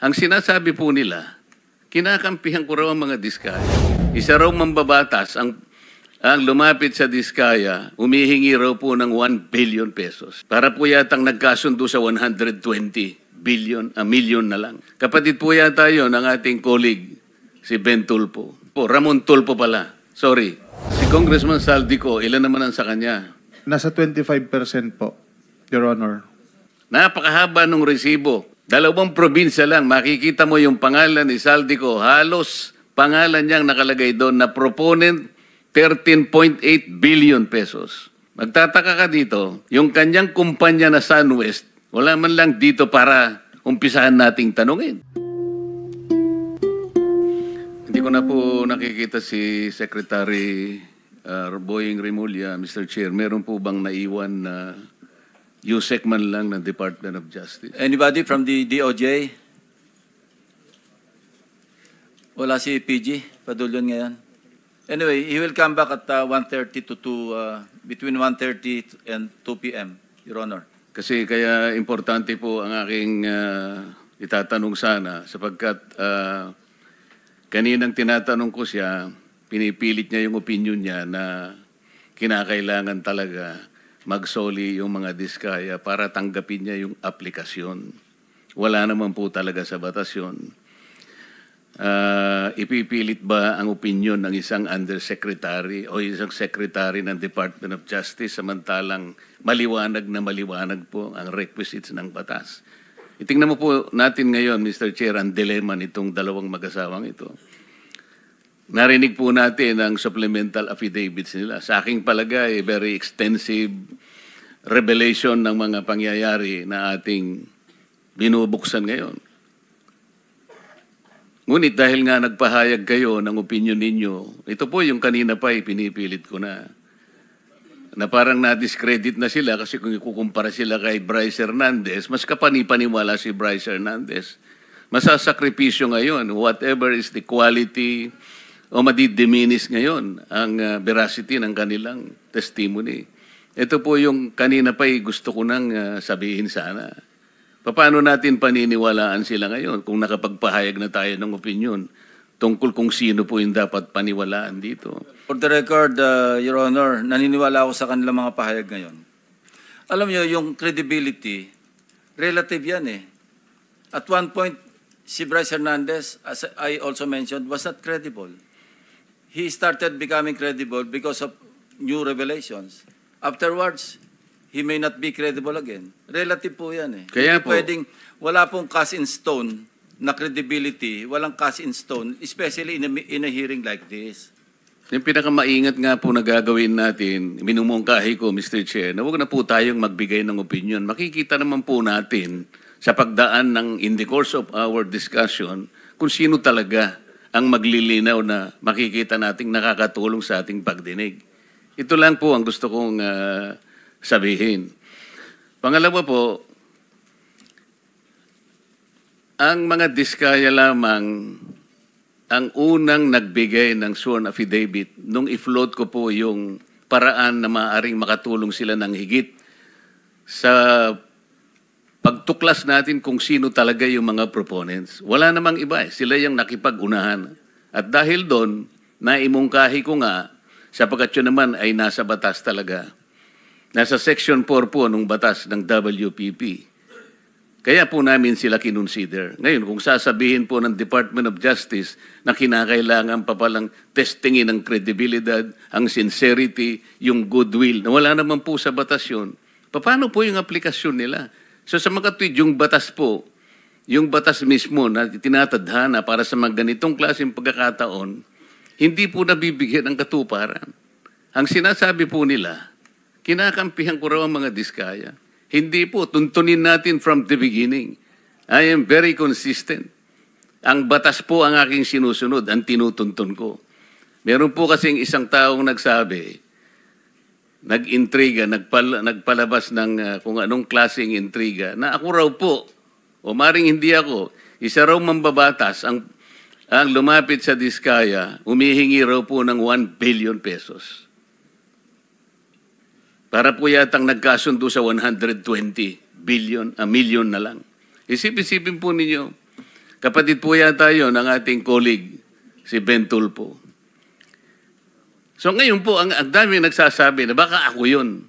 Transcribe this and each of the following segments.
Ang sinasabi po nila, kinakampihan ko raw ang mga diskaya. Isa raw mambabatas ang lumapit sa diskaya, humihingi raw po ng 1 billion pesos. Para po yatang nagkasundo sa 120 million na lang. Kapatid po yata yun ng ating colleague, si Ben Tulfo. Ramon Tulfo pala. Sorry. Si Congressman Saldico, ilan naman ang sa kanya? Nasa 25% po, Your Honor. Napakahaba ng resibo. 2 probinsya lang, makikita mo yung pangalan ni Saldico. Halos pangalan niyang nakalagay doon na proponent 13.8 billion pesos. Magtataka ka dito, yung kanyang kumpanya na SunWest, wala man lang dito para umpisahan nating tanungin. Hindi ko na po nakikita si Secretary Boying Remulla, Mr. Chair. Meron po bang naiwan na USEC man lang ng Department of Justice? Anybody from the DOJ? Wala si PG, Padulyon ngayon. Anyway, he will come back at 1:30 to between 1:30 and 2 p.m., Your Honor. Kasi kaya importante po ang aking itatanong sana sapagkat kaninang tinatanong ko siya, pinipilit niya yung opinion niya na kinakailangan talaga magsoli yung mga diskaya para tanggapin niya yung aplikasyon. Wala naman po talaga sa batas yun. Ipipilit ba ang opinion ng isang undersecretary o isang secretary ng Department of Justice samantalang maliwanag po ang requisites ng batas? Itingnan mo po natin ngayon, Mr. Chair, ang dilemma nitong dalawang mag-asawang ito. Narinig po natin ang supplemental affidavits nila. Sa aking palagay, very extensive revelation ng mga pangyayari na ating binubuksan ngayon. Ngunit dahil nga nagpahayag kayo ng opinion ninyo, ito po yung kanina pa pinipilit ko na parang na-discredit na sila kasi kung ikukumpara sila kay Bryce Hernandez, mas kapanipaniwala si Bryce Hernandez. Masasakripisyo ngayon, whatever is the quality o madidiminis ngayon ang veracity ng kanilang testimony. Ito po yung kanina pa gusto ko nang sabihin sana. Paano natin paniniwalaan sila ngayon kung nakapagpahayag na tayo ng opinion tungkol kung sino po yung dapat paniwalaan dito? For the record, Your Honor, naniniwala ako sa kanilang mga pahayag ngayon. Alam niyo, yung credibility, relative yan eh. At one point, si Bryce Hernandez, as I also mentioned, was not credible. He started becoming credible because of new revelations. Afterwards, he may not be credible again. Relative po yan eh. Kaya po, wala pong cast in stone na credibility, walang cast in stone, especially in a hearing like this. yung pinakamaingat nga po na gagawin natin, minumungkahi ko, Mr. Chair, na huwag na po tayong magbigay ng opinion. Makikita naman po natin sa pagdaan ng in the course of our discussion kung sino talaga ang maglilinaw na makikita nating nakakatulong sa ating pagdinig. Ito lang po ang gusto kong sabihin. Pangalawa po, ang mga diskaya lamang ang unang nagbigay ng sworn affidavit nung i-float ko po yung paraan na maaaring makatulong sila ng higit sa pagtuklas natin kung sino talaga yung mga proponents. Wala namang iba eh. Sila yung nakipag-unahan. At dahil doon, naimungkahi ko nga, sapagkat yun naman ay nasa batas talaga. Nasa Section 4 po ng batas ng WPP. Kaya po namin sila kinonsider. Ngayon, kung sasabihin po ng Department of Justice na kinakailangan pa palang testingin ang kredibilidad, ang sincerity, yung goodwill, na wala naman po sa batas yun, paano po yung aplikasyon nila? So sa mga tweet, yung batas po, yung batas mismo na tinatadhana para sa mga ganitong klaseng pagkakataon, hindi po nabibigyan ng katuparan. Ang sinasabi po nila, kinakampihan ko raw ang mga diskaya. Hindi po, tuntunin natin from the beginning. I am very consistent. Ang batas po ang aking sinusunod, ang tinutuntun ko. Meron po kasing isang taong nagsabi, nag-intriga, nagpalabas ng kung anong klaseng intriga, na ako raw po, o maring hindi ako, isa raw mambabatas ang lumapit sa diskaya, humihingi raw po ng 1 billion pesos. Para po yatang nagkasundo sa 120 million na lang. Isip-isipin po ninyo, Kapatid po yata yun ng ating colleague, si Ben Tulfo. So ngayon po, ang dami nagsasabi na baka ako yun.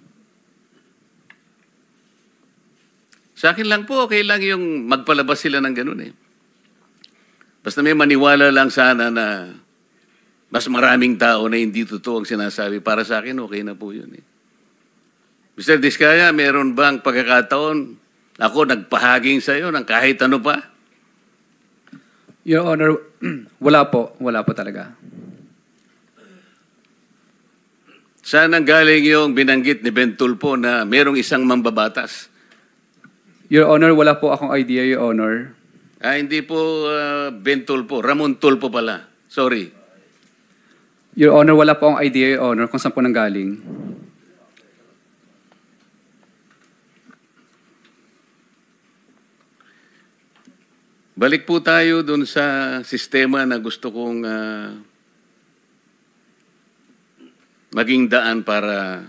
Sa akin lang po, okay lang yung magpalabas sila ng ganun eh. Basta may maniwala lang sana na mas maraming tao na hindi totoo ang sinasabi. Para sa akin, okay na po yun eh. Mr. Diskaya, meron bang pagkakataon ako nagpahaging sa iyo ng kahit ano pa? Your Honor, wala po. Wala po talaga. Saan ang galing yung binanggit ni Ben Tulfo na merong isang mambabatas? Your Honor, wala po akong idea, Your Honor. Hindi po Ben Tulfo, Ramon Tulfo pala. Sorry. Your Honor, wala po akong idea, Your Honor, kung saan po nanggaling. Balik po tayo dun sa sistema na gusto kong maging daan para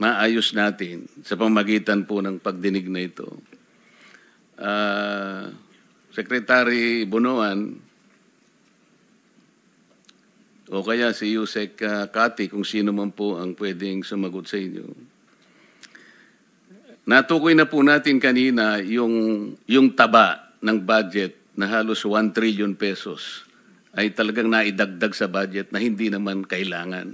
maayos natin sa pamagitan po ng pagdinig na ito. Secretary Bunuan o kaya si Yusek Kati, kung sino man po ang pwedeng sumagot sa inyo. Natukoy na po natin kanina yung taba ng budget na halos 1 trillion pesos ay talagang naidagdag sa budget na hindi naman kailangan.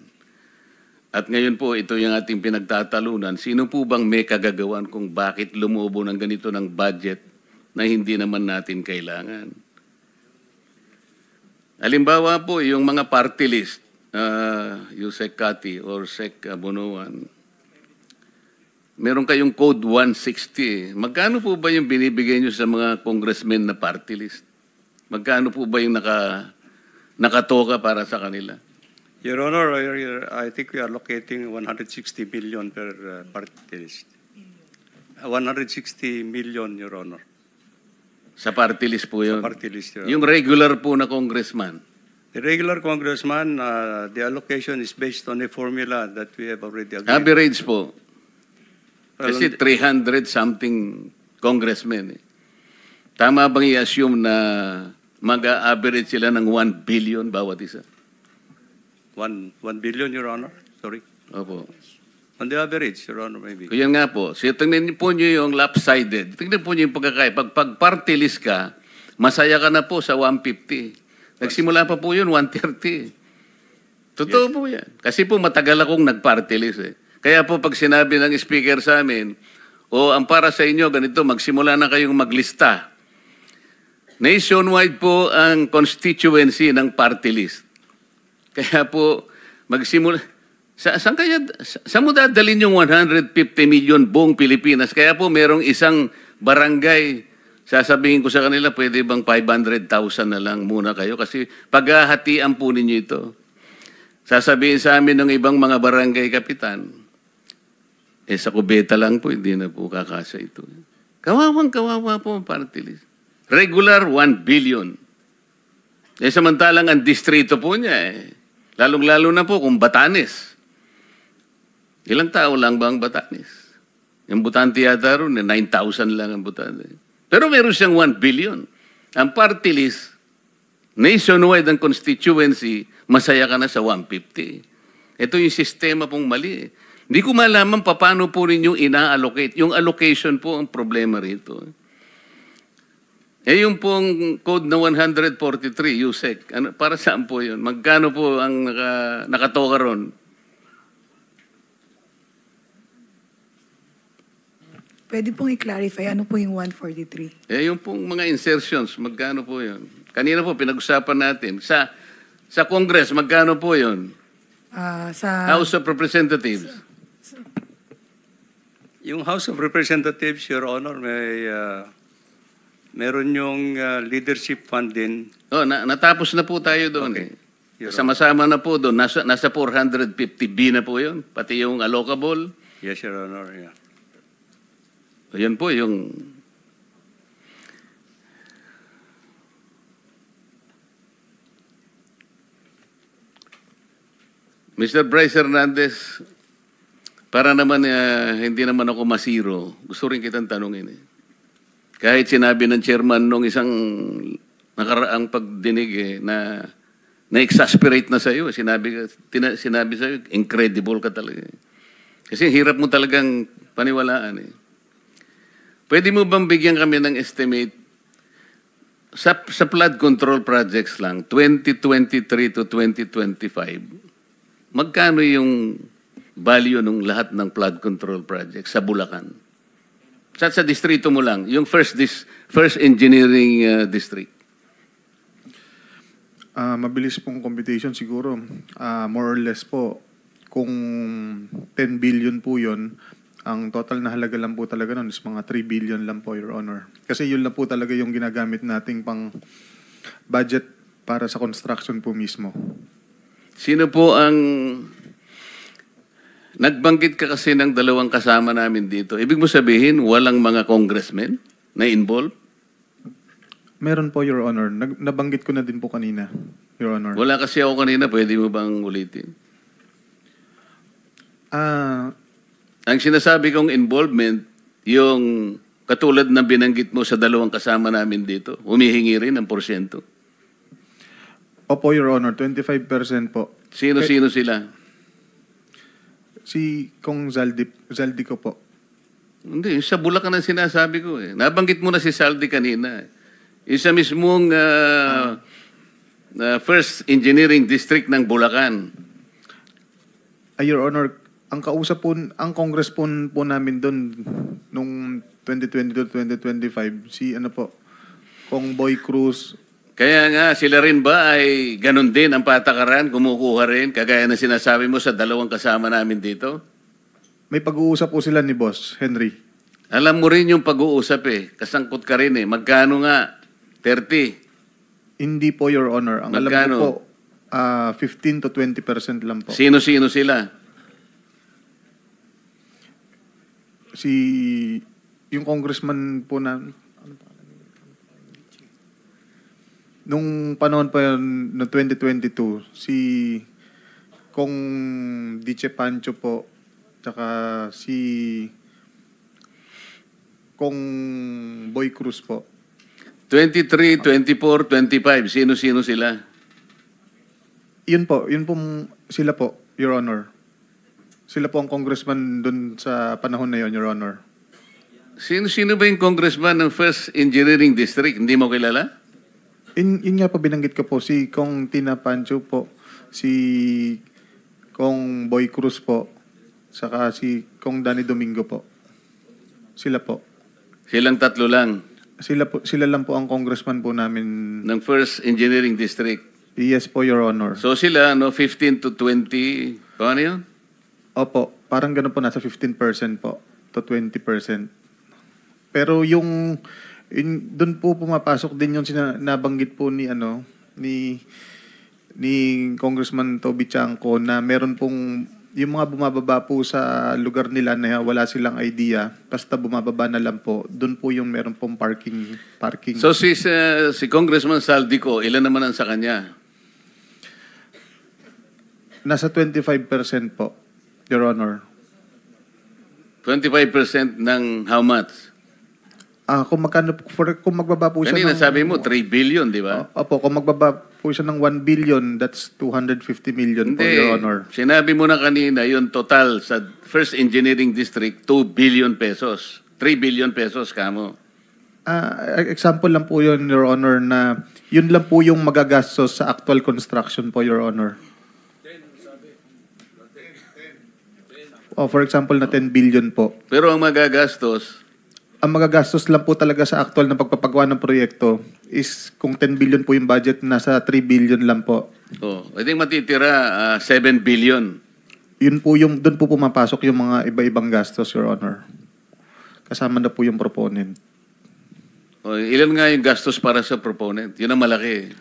At ngayon po, ito yung ating pinagtatalunan. Sino po bang may kagagawan kung bakit lumubo ng ganito ng budget na hindi naman natin kailangan? Halimbawa po, yung mga party list, Yusek Kati or Sec Bunuan, meron kayong Code 160. Magkano po ba yung binibigay nyo sa mga congressmen na party list? Magkano po ba yung nakatoka para sa kanila? Your Honor, I think we are locating 160 million per party list. 160 million, Your Honor. Sa party list po yun? Sa party list, Your Honor. Yung regular po na congressman? The regular congressman, the allocation is based on a formula that we have already agreed. Average po. Well, Kasi 300 something congressmen. Tama bang i-assume na mag-average sila ng 1 billion bawat isa? 1 billion, Your Honor. Sorry. Opo. On the average, Your Honor, maybe. Kaya nga po. So, tingnan po nyo yung lopsided. Tingnan po nyo yung pagkakaya. Pag party list ka, masaya ka na po sa 150. Nagsimula pa po yun, 130. Totoo po yan. Kasi po matagal akong nag-party list eh. Kaya po pag sinabi ng speaker sa amin, ang para sa inyo, ganito, magsimula na kayong maglista. Nationwide po ang constituency ng party list. Kaya po, magsimula. Saan mo dadalhin yung 150 million buong Pilipinas? Kaya po, merong isang barangay, sasabihin ko sa kanila, pwede bang 500,000 na lang muna kayo? Kasi paghahatian po ninyo ito. Sasabihin sa amin ng ibang mga barangay kapitan, sa kubeta lang po, hindi na po kakasa ito. Kawawang-kawawa po ang party list. Regular, 1 billion. Samantalang ang distrito po niya, lalong-lalo na po kung Batanes. Ilang tao lang ba ang Batanes? Yung Butante yata ron, 9,000 lang ang Butante. Pero meron siyang 1 billion. Ang party list, nationwide ang constituency, masaya ka na sa 150. Ito yung sistema pong mali. Hindi ko malaman paano po rin yung ina-allocate. Yung allocation po ang problema rito. Yung pong code na 143, Yusek, para saan po yun? Magkano po ang nakatoka ron? Pwede pong i-clarify, ano po yung 143? Yung pong mga insertions, magkano po yun? Kanina po, pinag-usapan natin. Sa Congress, magkano po yun? Sa House of Representatives. Yung House of Representatives, Your Honor, meron yung leadership fund din. Natapos na po tayo doon. Okay. Sama-sama na po doon. Nasa 450B na po yun. Pati yung allocable. Yes, Your Honor. Yeah. Yan po yung... Mr. Bryce Hernandez, para naman hindi naman ako masiro, gusto rin kitang tanungin. Kahit sinabi ng chairman nung isang nakaraang pagdinig na na-exasperate na sa'yo. Sinabi sa'yo, incredible ka talaga. Kasi hirap mo talagang paniwalaan. Pwede mo bang bigyan kami ng estimate sa flood control projects lang, 2023 to 2025, magkano yung value ng lahat ng flood control projects sa Bulacan? Sa distrito mo lang, yung first engineering district. Mabilis pong computation siguro. More or less po, kung 10 billion po yun, ang total na halaga lang po talaga nun is mga 3 billion lang po, Your Honor. Kasi yun lang po talaga yung ginagamit nating pang budget para sa construction po mismo. Sino po ang... Nagbanggit ka kasi ng dalawang kasama namin dito. Ibig mo sabihin, walang mga congressmen na involved? Meron po, Your Honor. Nabanggit ko na din po kanina, Your Honor. Wala kasi ako kanina. Pwede mo bang ulitin? Ang sinasabi kong involvement, yung katulad na binanggit mo sa dalawang kasama namin dito, humihingi rin ng porsyento. Opo, Your Honor. 25% po. Sino-sino sila? Si Kong Zaldi ko po. Hindi, sa Bulacan ang sinasabi ko. Nabanggit mo na si Saldi kanina. Isa mismong first engineering district ng Bulacan. Your Honor, ang kausap po, ang Congress po namin doon nung 2022-2025, si Kong Boy Cruz. Kaya nga, sila rin ba ay ganun din ang patakaran, kumukuha rin, kagaya na sinasabi mo sa dalawang kasama namin dito? May pag-uusap po sila ni Boss Henry. Alam mo rin yung pag-uusap kasangkot ka rin Magkano nga? 30? Hindi po, Your Honor. Ang Magkano? alam ko po, 15 to 20% lang po. Sino-sino sila? Yung congressman po na nung panahon pa yun, no 2022, si Kong Diche Pancho po, tsaka si Kong Boy Cruz po. 23, 24, 25. Sino-sino sila? Yun po sila po, Your Honor. Sila po ang congressman dun sa panahon na yon, Your Honor. Sino ba yung congressman ng First Engineering District? Hindi mo kilala? Yun nga po binanggit ko po, si Kong Tina Pancho po, si Kong Boy Cruz po, saka si Kong Danny Domingo po. Sila po. Silang tatlo lang Sila lang po ang congressman po namin. ng First Engineering District. Yes po, Your Honor. So sila, 15 to 20, paano yun? Opo, parang gano'n po, nasa 15% po to 20%. Pero doon po pumapasok din yung nabanggit po ni Congressman Toby Chanco na meron pong yung mga bumababa po sa lugar nila na wala silang idea, basta bumababa na lang po, doon po yung meron pong parking. So si Congressman Saldico, ilan naman ang sa kanya? Nasa 25% po, Your Honor. 25% ng how much? Kung magbaba po siya Kanina ng... sabi mo, 3 billion, di ba? Opo, kung magbaba po siya ng 1 billion, that's 250 million po, Your Honor. Sinabi mo na kanina, yung total sa First Engineering District, 2 billion pesos. 3 billion pesos, kamo. Example lang po yun, Your Honor, na yun lang po yung magagastos sa actual construction po, Your Honor. For example, na 10 billion po. Pero ang magagastos, Ang magagastos lang po talaga sa actual na pagpapagawa ng proyekto is kung 10 billion po yung budget, nasa 3 billion lang po. I think matitira 7 billion. Yun po doon po pumapasok yung mga iba-ibang gastos, Your Honor. Kasama na po yung proponent. Ilan nga yung gastos para sa proponent? Yun ang malaki.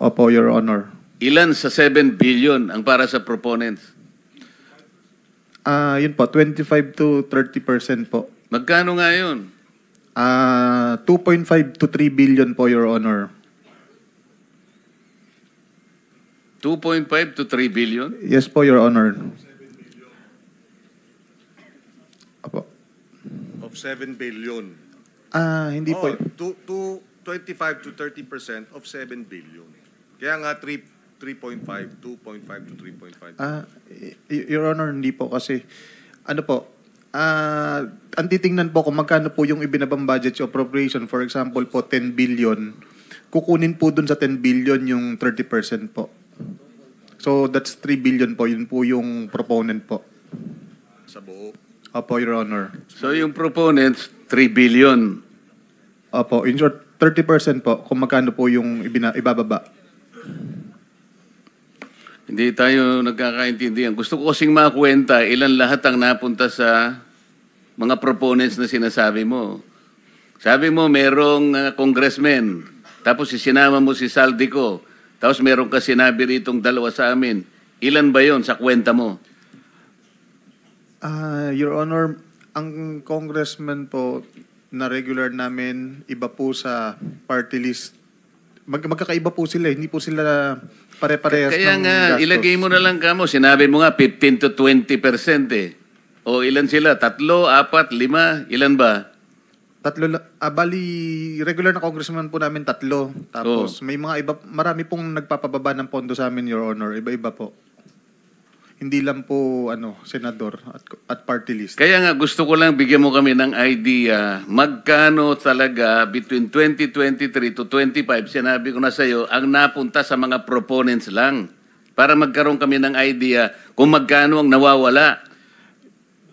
Opo, Your Honor. Ilan sa 7 billion ang para sa proponents? Yun po, 25 to 30% po. Magkano nga yun? 2.5 to 3 billion po, Your Honor. 2.5 to 3 billion? Yes po, Your Honor. Opo. Of 7 billion. Hindi po. To 25 to 30% of 7 billion. Kaya nga 3.5, 2.5 to 3.5. Your Honor, hindi po kasi, ano po, ang titingnan po kung magkano po yung ibinabang budget sa appropriation, for example po, 10 billion, kukunin po dun sa 10 billion yung 30% po. So, that's 3 billion po. Yun po yung proponent po. Sa buo. Opo, Your Honor. So yung proponents, 3 billion. Opo, in short, 30% po kung magkano po yung ibababa. Hindi tayo nagkakaintindihan. Gusto ko kasing makwenta ilan lahat ang napunta sa mga proponents na sinasabi mo. Sabi mo, merong congressman, tapos sinama mo si Saldico, tapos meron ka sinabi ritong dalawa sa amin. Ilan ba yon sa kwenta mo? Your Honor, ang congressman po na regular namin, iba po sa party list. Magkakaiba po sila, hindi po sila pare-parehas Kaya ng nga, gastos. ilagay mo na lang kamo. Sinabi mo nga 15 to 20% eh. O ilan sila? 3, 4, 5? Ilan ba? Bali, regular na congressman po namin 3. Tapos may mga iba, marami pong nagpapababa ng pondo sa amin, Your Honor. Iba-iba po. Hindi lang po senador at party list. Kaya nga gusto ko lang bigyan mo kami ng idea magkano talaga between 2023 to 25, sinabi ko na sa iyo, ang napunta sa mga proponents lang para magkaroon kami ng idea kung magkano ang nawawala.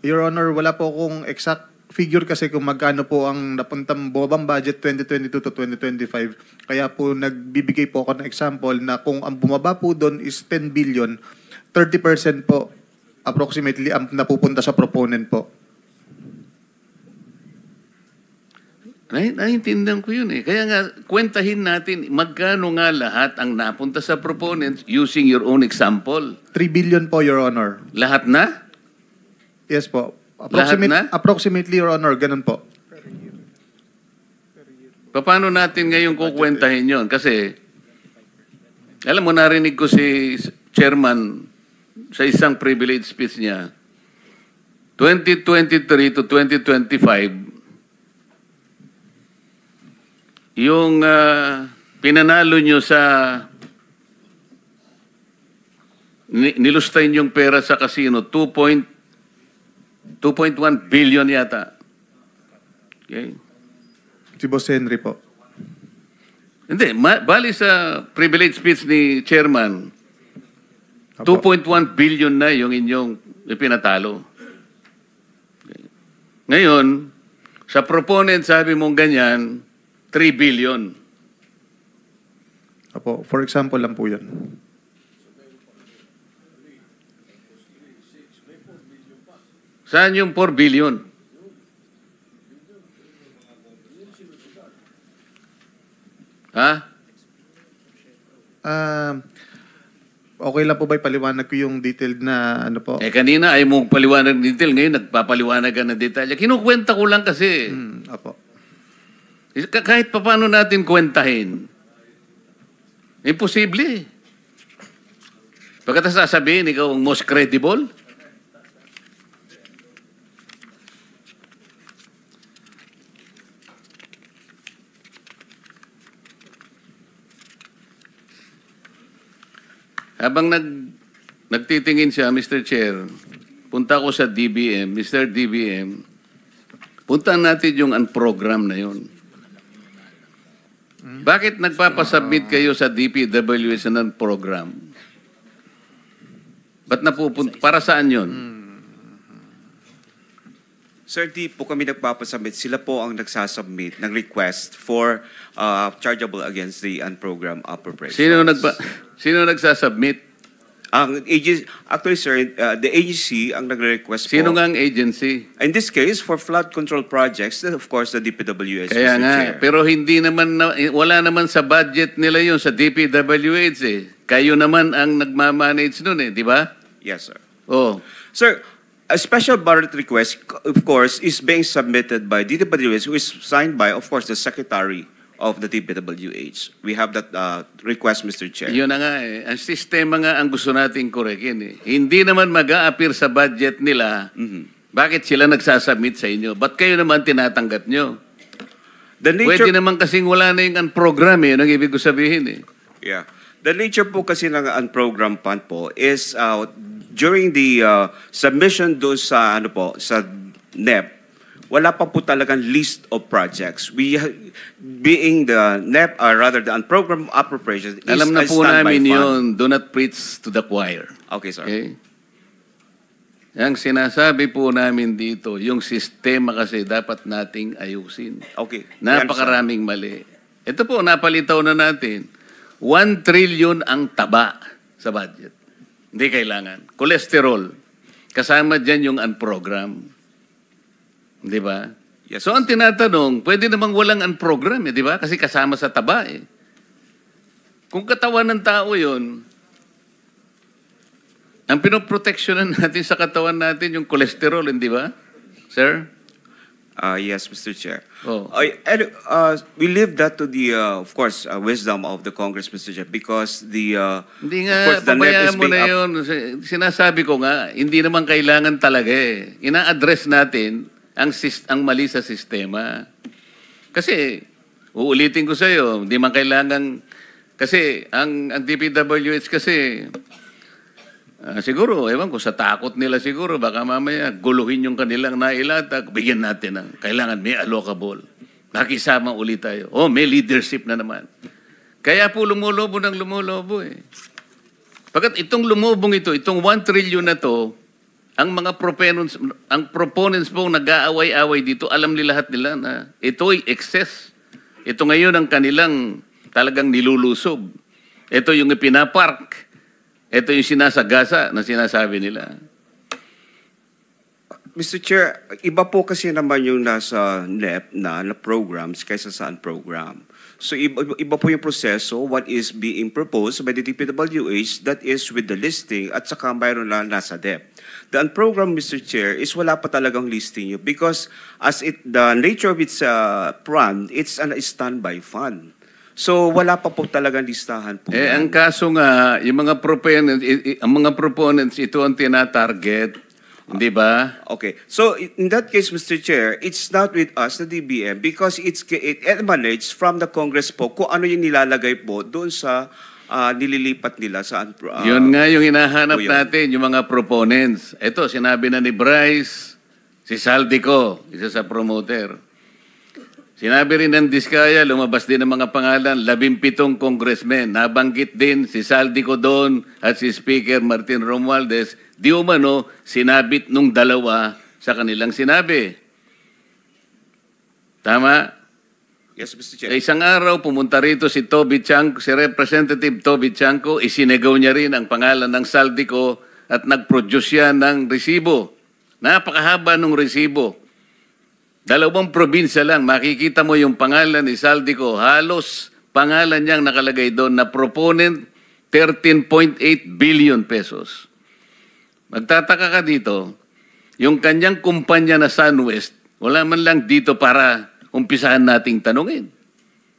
Your Honor, wala po akong exact figure kasi kung magkano po ang napuntang bobang budget 2022 to 2025. Kaya po nagbibigay po ako ng example na kung ang bumaba po doon is 10 billion, 30% po approximately ang napupunta sa proponent po. Naiintindihan ko yun eh. Kaya nga, kwentahin natin magkano nga lahat ang napunta sa proponents using your own example. 3 billion po, Your Honor. Lahat na? Yes po. Lahat na? Approximately, Your Honor, ganun po. Paano natin ngayon kukwentahin yon? Kasi, alam mo, narinig ko si Chairman sa isang privilege speech niya, 2023 to 2025, yung pinanalo nyo sa nilustay yung pera sa casino, 2.1 billion yata. Okay? Si Boss Henry po. Hindi, bali sa privilege speech ni Chairman, Apo. 2.1 billion na yung inyong ipinatalo. Okay. Ngayon, sa proponent, sabi mong ganyan, 3 billion. Apo, for example lang po yan. Saan yung 4 billion? Ha? Okay lang po ba ipaliwanag ko yung detailed na ano po? Kanina ay mong paliwanag ng detail, ngayon nagpapaliwanag ka ng detalye. Kinukwenta ko lang kasi. Apo. Kahit pa paano natin kwentahin, imposible. Pagkatapos sasabihin, ikaw ang most credible. Habang nagtitingin siya, Mr. Chair, punta ko sa DBM. Mr. DBM, puntaan natin yung unprogram na yun. Bakit nagpapasubmit kayo sa DPWH ng program? Ba't napupunta? Para saan yun? Sir, di po kami nagpapasubmit. Sila po ang nagsasubmit ng request for chargeable against the unprogrammed appropriations. Sino nagsasubmit? Ang agency, actually, sir, the agency ang nagre-request po. Sino nga ang agency? In this case, for flood control projects, then of course, the DPWH, Kaya Mr. nga, Chair. pero hindi naman, wala naman sa budget nila yun sa DPWH eh. Kayo naman ang nagmamanage nun eh, di ba? Yes, sir. Oh. Sir, a special budget request, of course, is being submitted by DPWH, who is signed by, of course, the Secretary of the DPWH. We have that request, Mr. Chair. Yun na nga eh. Ang sistema nga ang gusto nating korekin eh. Hindi naman mag-a-appear sa budget nila. Bakit sila nagsasubmit sa inyo? Ba't kayo naman tinatanggap nyo? The nature, Pwede naman kasing wala na yung program eh. Yun ang ibig ko sabihin eh. yeah. The nature po kasi ng unprogrammed fund po is during the submission doon sa sa NEP, wala pa po talagang list of projects. Being the NEP, or rather the unprogrammed appropriations, is Alam na a po standby namin fund. yun. Do not preach to the choir. Okay, sir. Okay? Ang sinasabi po namin dito, yung sistema kasi dapat nating ayusin. Okay. Napakaraming mali. Ito po, napalitaw na natin. 1 trillion ang taba sa budget. Hindi kailangan. Cholesterol. Kasama dyan yung unprogram. Di ba? Yes, So ang tinatanong, pwede namang walang unprogram, di ba? Kasi kasama sa taba eh. Kung katawan ng tao yun, ang pinoproteksyonan natin sa katawan natin yung cholesterol, hindi ba? Sir? Yes, Mr. Chair. Oh. We leave that to the, of course, wisdom of the Congress, Mr. Chair, because Hindi of nga, course, the NEP is pabayaan mo being na yun. Sinasabi ko nga, hindi naman kailangan talaga eh. Ina-address natin ang mali sa sistema. Kasi, uulitin ko sa iyo, hindi man kailangan, kasi ang DPWH kasi, siguro, ewan ko, sa takot nila siguro, baka mamaya guluhin yung kanilang nailatag, bigyan natin ng kailangan may allocable. Nakisama ulit tayo. Oh, may leadership na naman. Kaya po lumulobo ng lumulobo eh. Pagkat itong lumubong ito, itong 1 trillion na to, ang mga proponents po nag-aaway-away dito, alam nila lahat nila na ito'y excess. Ito ngayon ang kanilang talagang nilulusob. Ito yung ipinapark. Ito yung sinasagasa na sinasabi nila. Mr. Chair, iba po kasi naman yung nasa NEP na programs kaysa sa unprogram. So iba po yung proseso, what is being proposed by the DPWH, that is with the listing at saka mayroon na nasa DEP. The unprogrammed, Mr. Chair, is wala pa talagang listing yun because the nature of its fund, it's a standby fund. So wala pa po talagang listahan po. Ang kaso nga, yung mga proponents, ito ang tinatarget. Hindi ba? Okay. So in that case, Mr. Chair, it's not with us, the DBM, because it emanates from the Congress po kung ano yung nilalagay po doon sa nililipat nila sa Yun nga yung hinahanap po yun. natin, yung mga proponents. Ito, sinabi na ni Bryce, si Saldico, isa sa promoter. Sinabi rin ng Diskaya, lumabas din ang mga pangalan, 17 congressmen. Nabanggit din si Saldico doon at si Speaker Martin Romualdez. Di umano, sinabit nung dalawa sa kanilang sinabi. Tama? Yes, Mr. Sa Chair. isang araw, pumunta rito si si Representative Toby Chanco, isinegaw niya rin ang pangalan ng Saldico at nag-produce siya ng resibo. Napakahaba ng resibo. 2 probinsya lang, makikita mo yung pangalan ni Saldico. Halos pangalan niyang nakalagay doon na proponent 13.8 billion pesos. Magtataka ka dito, yung kanyang kumpanya na SunWest, wala man lang dito para umpisahan nating tanungin.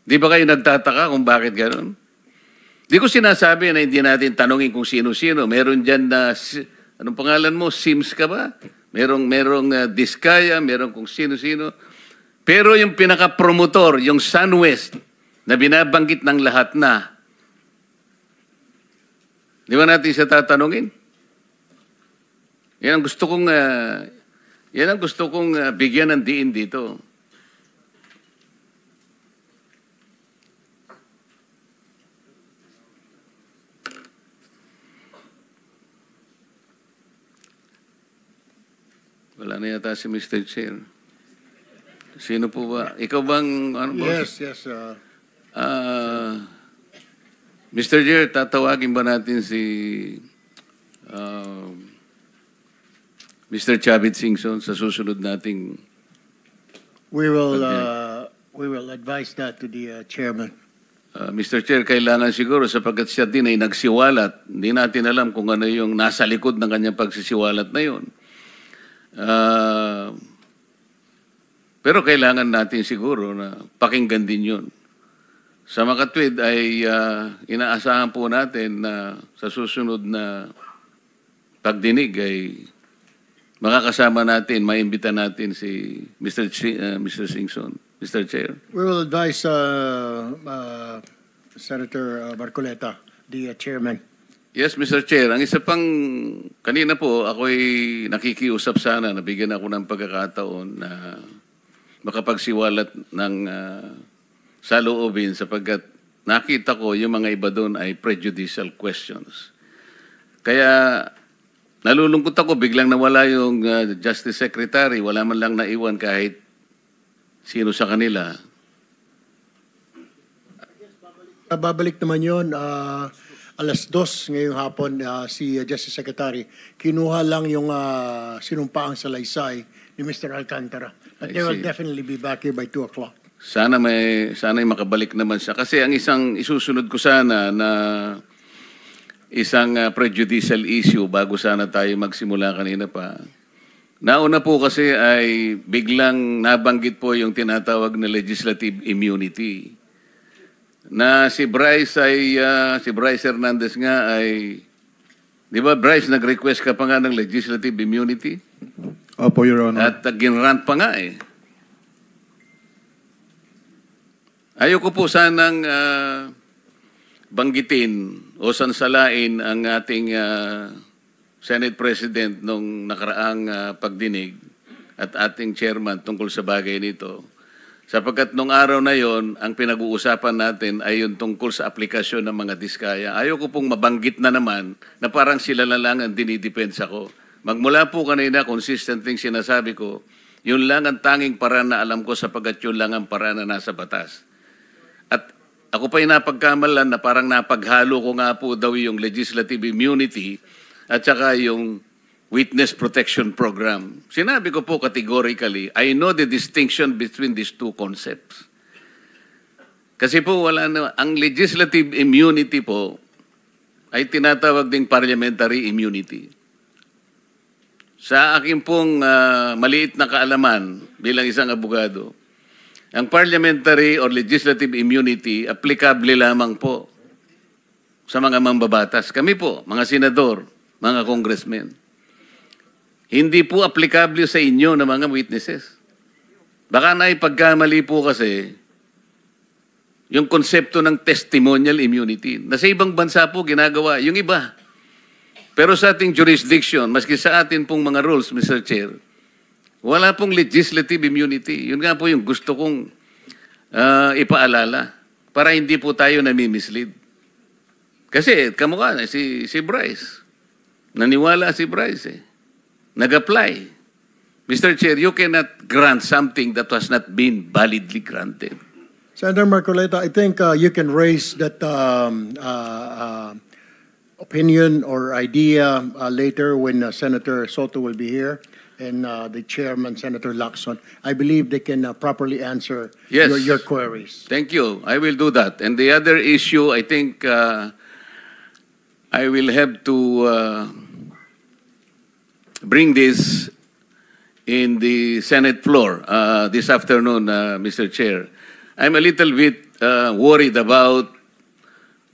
Di ba kayo nagtataka kung bakit gano'n? Di ko sinasabi na hindi natin tanungin kung sino-sino. Meron dyan na, anong pangalan mo? Sims ka ba? Merong Diskaya, merong kung sino-sino. Pero yung pinaka-promotor, yung SunWest, na binabanggit ng lahat na, di ba natin siya tatanungin? Yan ang gusto kong bigyan ng diin dito. Wala na yata si Mr. Chair. Sino po ba? Ikaw bang, ano ba? Yes. Mr. Chair, tatawagin ba natin si Mr. Chavit Singson sa susunod nating... We will advise that to the chairman. Mr. Chair, kailangan siguro sapagkat siya din ay nagsiwalat. Hindi natin alam kung ano yung nasa likod ng kanyang pagsisiwalat na yun. Pero kailangan natin siguro na pakinggan din yun. Sa makatwid ay inaasahan po natin na sa susunod na pagdinig ay makakasama natin, maimbita natin si Mr. Singson. Mr. Chair. We will advise Senator Marcoleta, the chairman. Yes, Mr. Chair. Ang isa pang, kanina po, ako'y nakikiusap sana, nabigyan ako ng pagkakataon na makapagsiwalat ng saloobin sapagkat nakita ko yung mga iba doon ay prejudicial questions. Kaya nalulungkot ako, biglang nawala yung Justice Secretary, wala man lang naiwan kahit sino sa kanila. Babalik naman yun, alas 2 ngayong hapon, si Justice Secretary, kinuha lang yung sinumpaang salaysay ni Mr. Alcantara. But they will definitely be back here by 2 o'clock. Sana may makabalik naman siya. Kasi ang isang isusunod ko sana na isang prejudicial issue bago sana tayo magsimula kanina pa. Nauna po kasi ay biglang nabanggit po yung tinatawag na legislative immunity. Na si Bryce Hernandez nga ay, di ba Bryce, nag-request ka pa nga ng legislative immunity? Opo, Your Honor. At ginrant pa nga eh. Ayoko po sanang banggitin o sansalain ang ating Senate President nung nakaraang pagdinig at ating chairman tungkol sa bagay nito. Sapagkat nung araw na yon, ang pinag-uusapan natin ay yung tungkol sa aplikasyon ng mga diskaya. Ayoko pong mabanggit na naman na parang sila na lang ang dinidepensa ko. Magmula po kanina, consistent thing sinasabi ko, yun lang ang tanging paraan na alam ko sapagkat yun lang ang paraan na nasa batas. At ako pa'y napagkamalan na parang napaghalo ko nga po daw yung legislative immunity at saka yung Witness Protection Program. Sinabi ko po categorically, I know the distinction between these two concepts. Kasi po wala na, ang legislative immunity po ay tinatawag ding parliamentary immunity. Sa akin pong maliit na kaalaman bilang isang abogado, ang parliamentary or legislative immunity applicable lamang po sa mga mambabatas. Kami po, mga senador, mga congressmen. Hindi po applicable sa inyo na mga witnesses. Baka naipagkamali po kasi yung konsepto ng testimonial immunity. Na sa ibang bansa po ginagawa, yung iba. Pero sa ating jurisdiction, maski sa atin pong mga rules, Mr. Chair, wala pong legislative immunity. Yun nga po yung gusto kong ipaalala para hindi po tayo nami-mislead. Kasi kamukha na si Bryce. Naniwala si Bryce eh. Nag-apply. Mr. Chair, you cannot grant something that was not been validly granted. Senator Marcoleta, I think you can raise that opinion or idea later when Senator Soto will be here and the chairman, Senator Lacson. I believe they can properly answer your queries. Thank you. I will do that. And the other issue, I think I will have to bring this in the Senate floor this afternoon, Mr. Chair. I'm a little bit worried about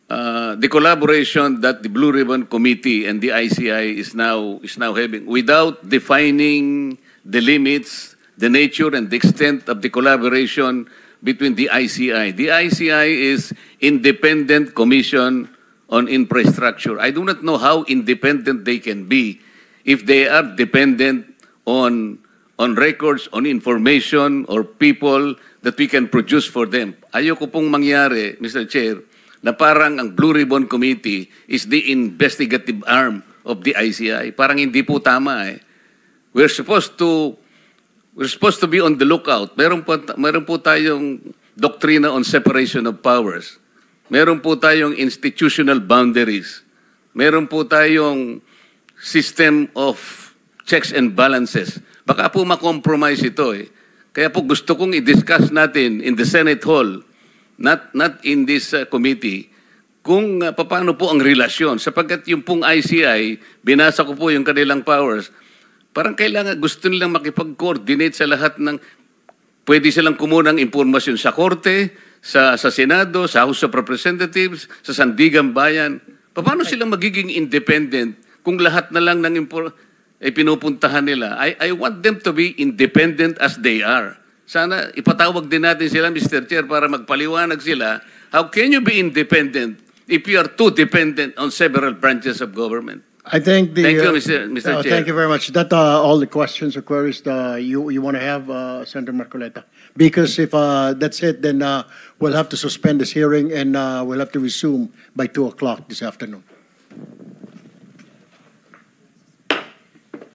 the collaboration that the Blue Ribbon Committee and the ICI is now having without defining the limits, the nature, and the extent of the collaboration between the ICI. The ICI is Independent Commission on Infrastructure. I do not know how independent they can be if they are dependent on records, on information, or people that we can produce for them. Ayoko pong mangyari, Mr. Chair, na parang ang Blue Ribbon Committee is the investigative arm of the ICI. Parang hindi po tama eh. We're supposed to be on the lookout. Meron po tayong doctrina on separation of powers. Meron po tayong institutional boundaries. Meron po tayong system of checks and balances. Baka po makompromise ito eh. Kaya po gusto kong i-discuss natin in the Senate Hall, not in this committee, kung paano po ang relasyon. Sapagkat yung pong ICI, binasa ko po yung kanilang powers, parang kailangan, gusto nilang makipag-coordinate sa lahat ng, pwede silang kumuha ng impormasyon sa Korte, sa Senado, sa House of Representatives, sa Sandigan Bayan. Paano silang magiging independent kung lahat na lang ng pinupuntahan nila? I want them to be independent as they are. Sana ipatawag din natin sila, Mr. Chair, para magpaliwanag sila. How can you be independent if you are too dependent on several branches of government? I think the... Thank you, Mr. Chair. Thank you very much. That all the questions or queries you want to have, Senator Marcoleta. Because if that's it, then we'll have to suspend this hearing and we'll have to resume by 2 o'clock this afternoon.